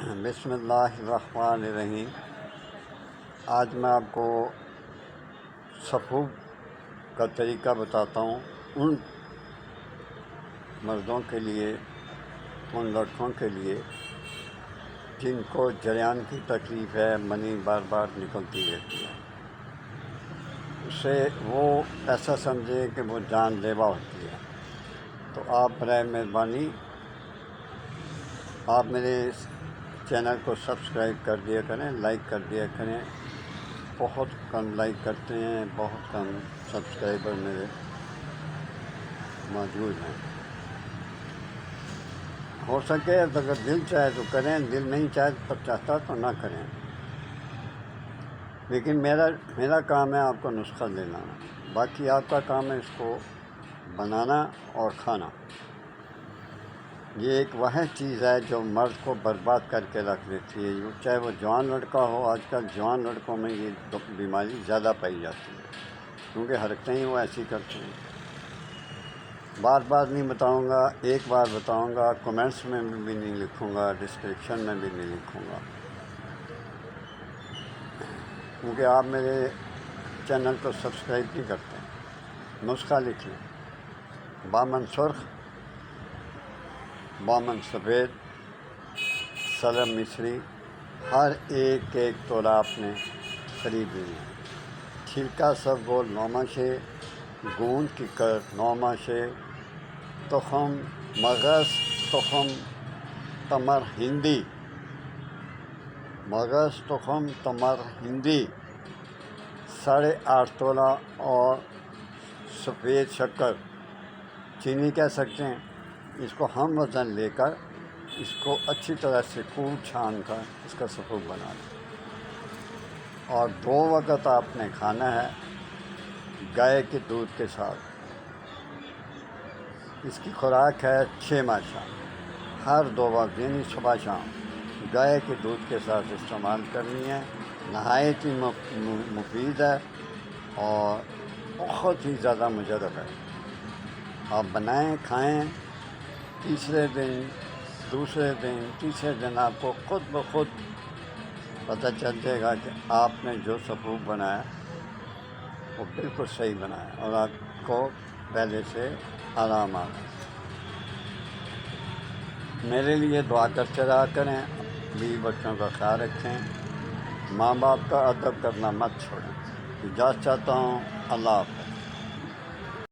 بسم اللہ الرحمن الرحیم۔ آج میں آپ کو صفو کا طریقہ بتاتا ہوں ان مردوں کے لیے، ان لڑکوں کے لیے جن کو جریان کی تکلیف ہے، منی بار بار نکلتی رہتی ہے۔ اسے وہ ایسا سمجھے کہ وہ جان لیوا ہوتی ہے۔ تو آپ برائے مہربانی آپ میرے چینل کو سبسکرائب کر دیا کریں، لائک کر دیا کریں۔ بہت کم لائک کرتے ہیں، بہت کم سبسکرائبر میرے موجود ہیں۔ ہو سکے اگر دل چاہے تو کریں، دل نہیں چاہتا تو نہ کریں، لیکن میرا کام ہے آپ کو نسخہ دلانا، باقی آپ کا کام ہے اس کو بنانا اور کھانا۔ یہ ایک وہ چیز ہے جو مرد کو برباد کر کے رکھ دیتی ہے، چاہے وہ جوان لڑکا ہو۔ آج کل جوان لڑکوں میں یہ بیماری زیادہ پائی جاتی ہے، کیونکہ حرکتیں ہی وہ ایسی کرتے ہیں۔ بار بار نہیں بتاؤں گا، ایک بار بتاؤں گا، کمنٹس میں بھی نہیں لکھوں گا، ڈسکرپشن میں بھی نہیں لکھوں گا، کیونکہ آپ میرے چینل کو سبسکرائب نہیں کرتے۔ نسخہ لکھ لیں: بامن سرخ، بامن سفید، سلم مصری، ہر ایک تولہ آپ نے خرید لی ہے۔ چھلکا سب گول 9 ماشے، گوند کی کر 9 ماشے، تخم مغز، تخم تمر ہندی، مغز تخم تمر ہندی 8.5 تولہ، اور سفید شکر، چینی کہہ سکتے ہیں۔ اس کو ہم وزن لے کر اس کو اچھی طرح سے کوٹ چھان کر اس کا سفو بنا لیں، اور 2 وقت آپ نے کھانا ہے گائے کے دودھ کے ساتھ۔ اس کی خوراک ہے 6 ماشا، ہر 2 وقت یعنی صبح شام گائے کے دودھ کے ساتھ استعمال کرنی ہے۔ نہایت ہی مفید ہے اور بہت ہی زیادہ مجرب ہے۔ آپ بنائیں، کھائیں، تیسرے دن، دوسرے دن، تیسرے دن آپ کو خود بخود پتہ چل جائے گا کہ آپ نے جو سفو بنایا وہ بالکل صحیح بنایا، اور آپ کو پہلے سے آرام آ گیا۔ میرے لیے دعا کرتے رہا کریں، بیوی بچوں کا خیال رکھیں، ماں باپ کا ادب کرنا مت چھوڑیں۔ اجازت چاہتا ہوں، اللہ حافظ۔